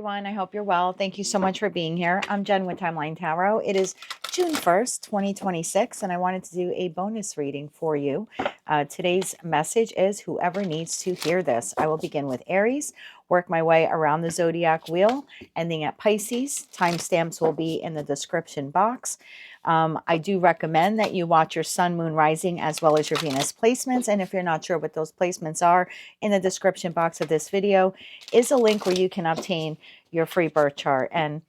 everyone. I hope you're well. Thank you so much for being here. I'm Jen with Timeline Tarot. It is June 1st, 2026, and I wanted to do a bonus reading for you. Today's message is whoever needs to hear this. I will begin with Aries, work my way around the zodiac wheel, ending at Pisces. Timestamps will be in the description box. I do recommend that you watch your sun, moon, rising, as well as your Venus placements. And if you're not sure what those placements are, in the description box of this video is a link where you can obtain your free birth chart. And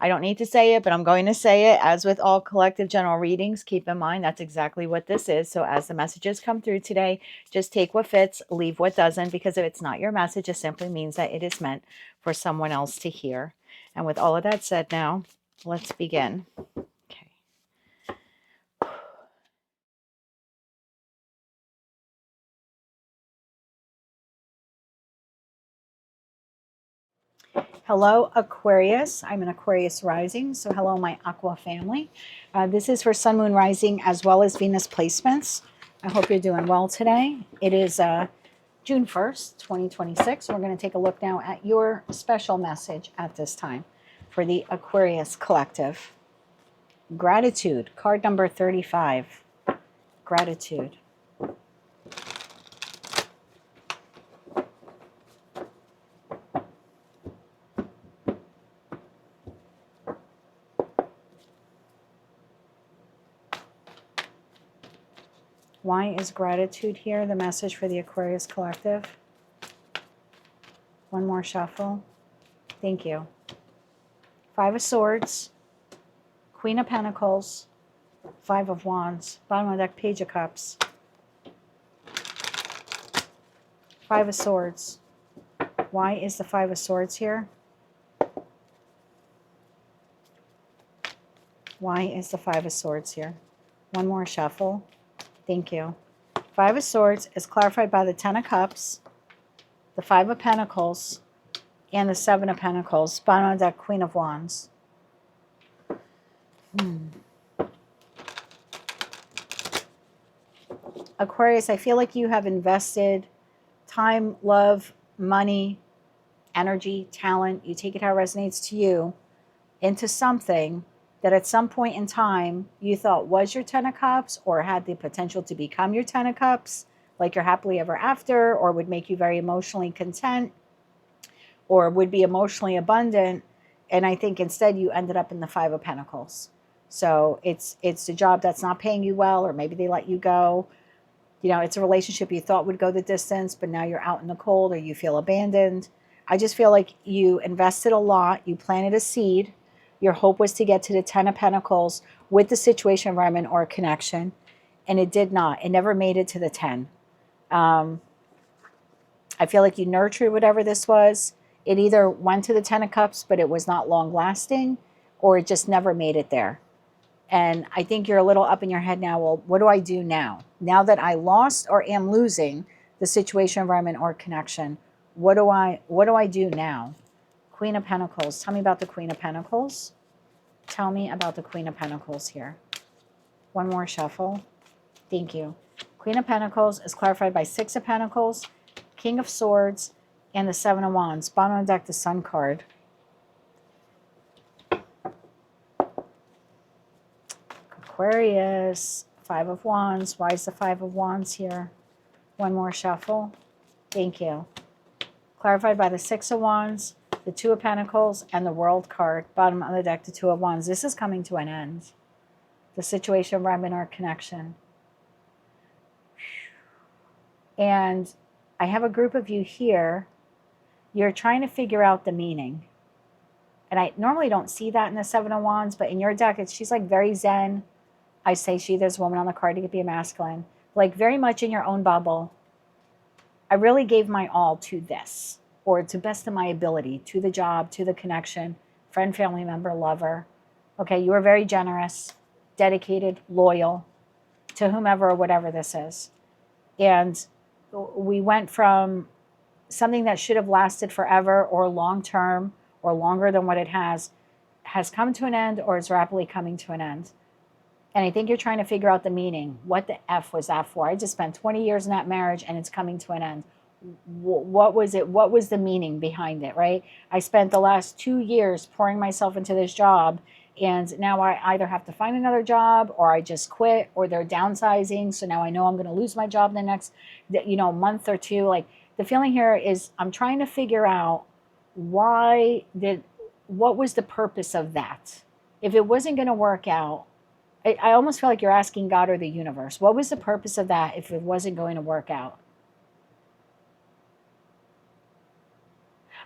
I don't need to say it, but I'm going to say it. As with all collective general readings, keep in mind that's exactly what this is. So as the messages come through today, just take what fits, leave what doesn't, because if it's not your message, it simply means that it is meant for someone else to hear. And with all of that said now, let's begin. Okay. Hello, Aquarius. I'm an Aquarius rising, so hello, my Aqua family. This is for Sun, Moon, Rising, as well as Venus placements. I hope you're doing well today. It is June 1st, 2026. We're going to take a look now at your special message at this time for the Aquarius collective. Gratitude, card number 35. Gratitude. Why is gratitude here? The message for the Aquarius collective. One more shuffle. Thank you. Five of Swords, Queen of Pentacles, Five of Wands, bottom of the deck, Page of Cups, Five of Swords. Why is the Five of Swords here? Why is the Five of Swords here? One more shuffle. Thank you. Five of Swords is clarified by the Ten of Cups, the Five of Pentacles, and the Seven of Pentacles. Bottom of that, Queen of Wands. Aquarius, I feel like you have invested time, love, money, energy, talent. You take it how it resonates to you into something that at some point in time you thought was your Ten of Cups or had the potential to become your Ten of Cups, like your happily ever after, or would make you very emotionally content, or would be emotionally abundant. And I think instead you ended up in the Five of Pentacles. So it's a job that's not paying you well, or maybe they let you go. You know, it's a relationship you thought would go the distance, but now you're out in the cold or you feel abandoned. I just feel like you invested a lot. You planted a seed. Your hope was to get to the Ten of Pentacles with the situation, environment, or connection. And it did not. It never made it to the 10. I feel like you nurtured whatever this was. It either went to the Ten of Cups, but it was not long lasting, or it just never made it there. And I think you're a little up in your head now. Well, what do I do now? Now that I lost or am losing the situation, environment, or connection, what do I do now? Queen of Pentacles. Tell me about the Queen of Pentacles. Tell me about the Queen of Pentacles here. One more shuffle. Thank you. Queen of Pentacles is clarified by Six of Pentacles, King of Swords, and the Seven of Wands. Bottom of the deck, the Sun card. Aquarius, Five of Wands. Why is the Five of Wands here? One more shuffle. Thank you. Clarified by the Six of Wands, the Two of Pentacles, and the World card. Bottom of the deck, the Two of Wands. This is coming to an end. The situation, environment, or connection. And I have a group of you here. You're trying to figure out the meaning. And I normally don't see that in the Seven of Wands, but in your deck, she's like very zen. I say she, there's a woman on the card, it could be a masculine. Like very much in your own bubble. I really gave my all to this, or to best of my ability, to the job, to the connection, friend, family member, lover. Okay, you are very generous, dedicated, loyal to whomever or whatever this is. And we went from something that should have lasted forever or long term or longer than what it has come to an end or is rapidly coming to an end. And I think you're trying to figure out the meaning. What the F was that for? I just spent 20 years in that marriage and it's coming to an end. What was it? What was the meaning behind it, right? I spent the last 2 years pouring myself into this job, and now I either have to find another job, or I just quit, or they're downsizing. So now I know I'm going to lose my job the next, month or two. Like, the feeling here is I'm trying to figure out what was the purpose of that? If it wasn't going to work out, I almost feel like you're asking God or the universe, what was the purpose of that if it wasn't going to work out?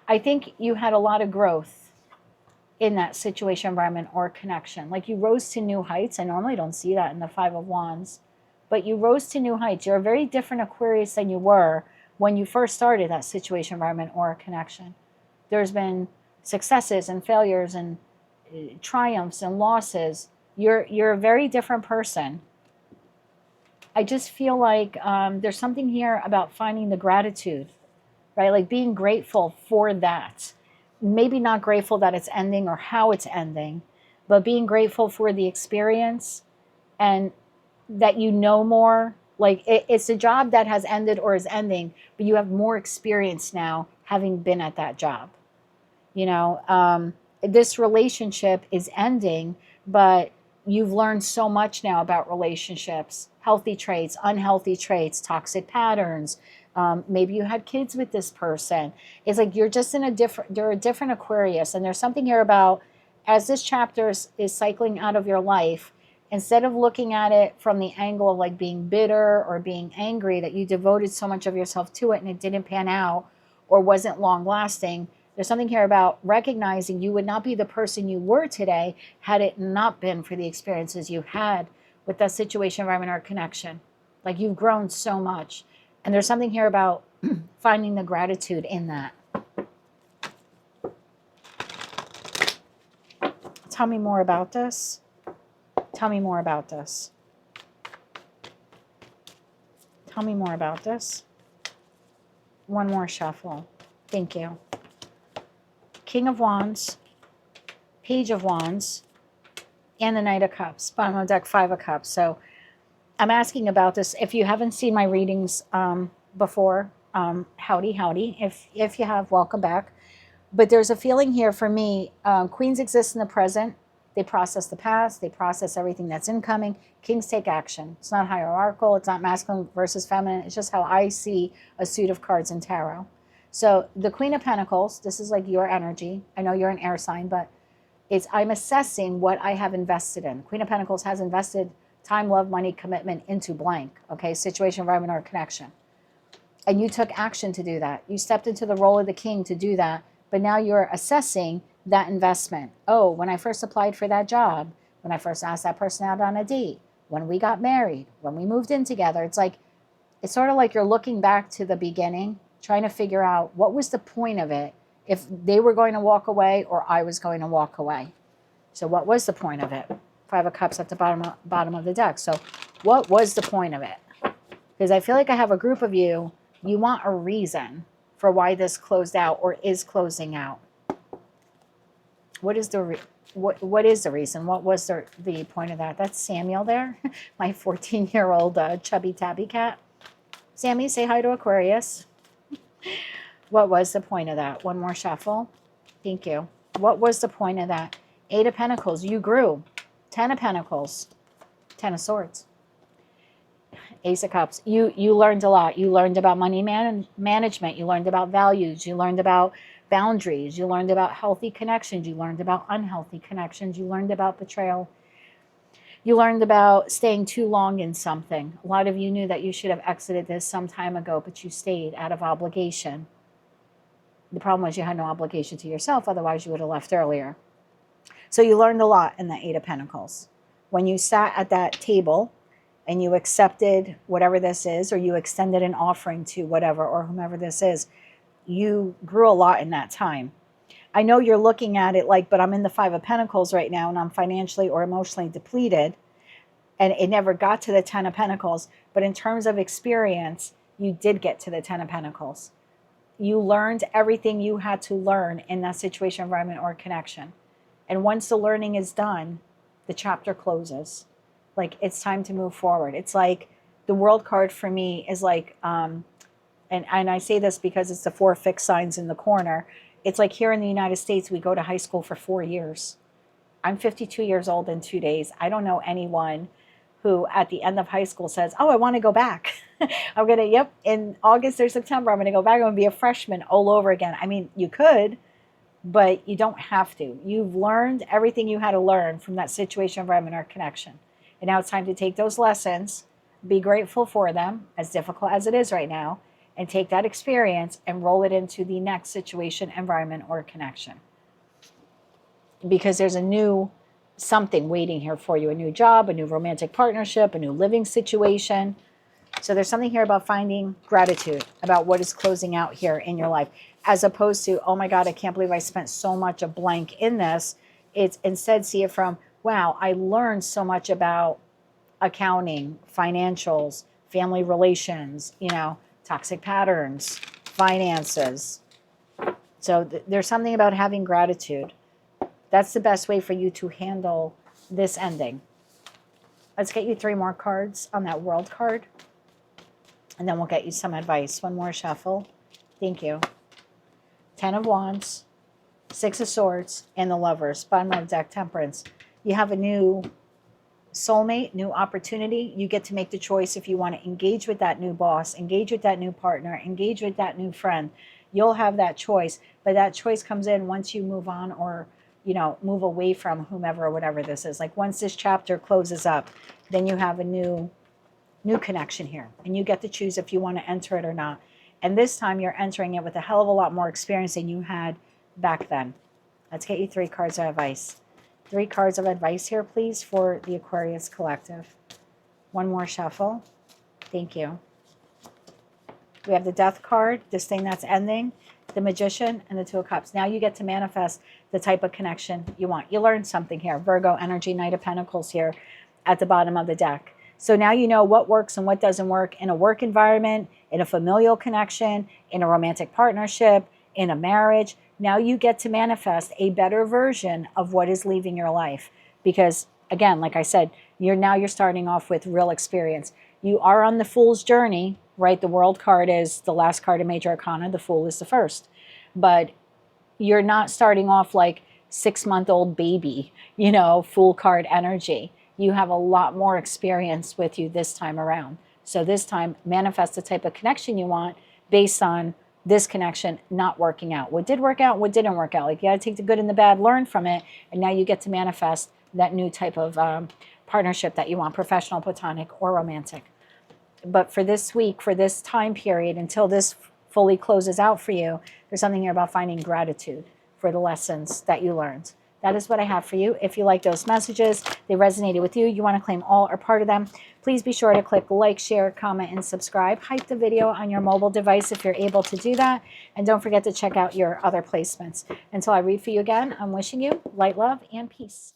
I think you had a lot of growth in that situation, environment, or connection. Like, you rose to new heights. I normally don't see that in the Five of Wands, but you rose to new heights. You're a very different Aquarius than you were when you first started that situation, environment, or connection. There's been successes and failures and triumphs and losses. You're a very different person. I just feel like there's something here about finding the gratitude, right? Like, being grateful for that. Maybe not grateful that it's ending or how it's ending, but being grateful for the experience, and that you know more. Like, it's a job that has ended or is ending, but you have more experience now having been at that job. This relationship is ending, but you've learned so much now about relationships, healthy traits, unhealthy traits, toxic patterns. Maybe you had kids with this person. It's like you're a different Aquarius. And there's something here about, as this chapter is cycling out of your life, instead of looking at it from the angle of like being bitter or being angry that you devoted so much of yourself to it and it didn't pan out or wasn't long lasting, there's something here about recognizing you would not be the person you were today had it not been for the experiences you had with that situation, environment, or connection. Like, you've grown so much. And there's something here about finding the gratitude in that. Tell me more about this. Tell me more about this. Tell me more about this. One more shuffle. Thank you. King of Wands, Page of Wands, and the Knight of Cups. Bottom of deck, Five of Cups. So I'm asking about this. If you haven't seen my readings before, howdy. If you have, welcome back. But there's a feeling here for me. Queens exist in the present. They process the past. They process everything that's incoming. Kings take action. It's not hierarchical. It's not masculine versus feminine. It's just how I see a suit of cards in tarot. So the Queen of Pentacles, this is like your energy. I know you're an air sign, but I'm assessing what I have invested in. Queen of Pentacles has invested time, love, money, commitment into blank, okay? Situation, environment, or connection. And you took action to do that. You stepped into the role of the king to do that, but now you're assessing that investment. Oh, when I first applied for that job, when I first asked that person out on a date, when we got married, when we moved in together, it's sort of like you're looking back to the beginning, trying to figure out what was the point of it, if they were going to walk away or I was going to walk away. So what was the point of it? Five of Cups at the bottom of the deck. So what was the point of it? Because I feel like I have a group of you want a reason for why this closed out or is closing out. What is the reason? What was the point of that? That's Samuel there, my 14-year-old chubby tabby cat. Sammy, say hi to Aquarius. What was the point of that? One more shuffle. Thank you. What was the point of that? Eight of Pentacles. You grew. 10 of Pentacles. 10 of Swords. Ace of Cups. You learned a lot. You learned about money management. You learned about values. You learned about boundaries. You learned about healthy connections. You learned about unhealthy connections. You learned about betrayal. You learned about staying too long in something. A lot of you knew that you should have exited this some time ago, but you stayed out of obligation. The problem was you had no obligation to yourself. Otherwise, you would have left earlier. So you learned a lot in the Eight of Pentacles. When you sat at that table and you accepted whatever this is, or you extended an offering to whatever or whomever this is, you grew a lot in that time. I know you're looking at it like, but I'm in the Five of Pentacles right now and I'm financially or emotionally depleted, and it never got to the 10 of Pentacles. But in terms of experience, you did get to the 10 of Pentacles. You learned everything you had to learn in that situation, environment, or connection. And once the learning is done, the chapter closes. Like, it's time to move forward. It's like the World card for me is like, And I say this because it's the 4 fixed signs in the corner. It's like here in the United States, we go to high school for 4 years. I'm 52 years old in 2 days. I don't know anyone who at the end of high school says, oh, I want to go back. I'm going to, yep, in August or September, I'm going to go back. I'm going to be a freshman all over again. I mean, you could, but you don't have to. You've learned everything you had to learn from that situation, environment, or connection. And now it's time to take those lessons, be grateful for them, as difficult as it is right now, and take that experience and roll it into the next situation, environment, or connection. Because there's a new something waiting here for you, a new job, a new romantic partnership, a new living situation. So there's something here about finding gratitude about what is closing out here in your life, as opposed to, oh my God, I can't believe I spent so much of blank in this. It's instead see it from, wow, I learned so much about accounting, financials, family relations, toxic patterns, finances. So there's something about having gratitude. That's the best way for you to handle this ending. Let's get you 3 more cards on that World card. And then we'll get you some advice. 1 more shuffle. Thank you. 10 of Wands, 6 of Swords, and the Lovers. Bottom of the deck, Temperance. You have a new soulmate, new opportunity. You get to make the choice if you want to engage with that new boss, engage with that new partner, engage with that new friend. You'll have that choice. But that choice comes in once you move on or move away from whomever or whatever this is. Like once this chapter closes up, then you have a new connection here. And you get to choose if you want to enter it or not. And this time you're entering it with a hell of a lot more experience than you had back then. Let's get you 3 cards of advice. 3 cards of advice here, please, for the Aquarius Collective. 1 more shuffle. Thank you. We have the Death card, this thing that's ending, the Magician, and the 2 of Cups. Now you get to manifest the type of connection you want. You learned something here. Virgo energy, Knight of Pentacles here at the bottom of the deck. So now you know what works and what doesn't work in a work environment, in a familial connection, in a romantic partnership, in a marriage. Now you get to manifest a better version of what is leaving your life. Because again, like I said, you're starting off with real experience. You are on the Fool's journey, right? The World card is the last card in Major Arcana. The Fool is the first. But you're not starting off like 6-month-old baby, Fool card energy. You have a lot more experience with you this time around. So this time, manifest the type of connection you want based on this connection not working out. What did work out, what didn't work out. Like you got to take the good and the bad, learn from it, and now you get to manifest that new type of partnership that you want, professional, platonic, or romantic. But for this week, for this time period, until this fully closes out for you, there's something here about finding gratitude for the lessons that you learned. That is what I have for you. If you like those messages, they resonated with you, you want to claim all or part of them, please be sure to click like, share, comment, and subscribe. Hype the video on your mobile device if you're able to do that. And don't forget to check out your other placements. Until I read for you again, I'm wishing you light, love, and peace.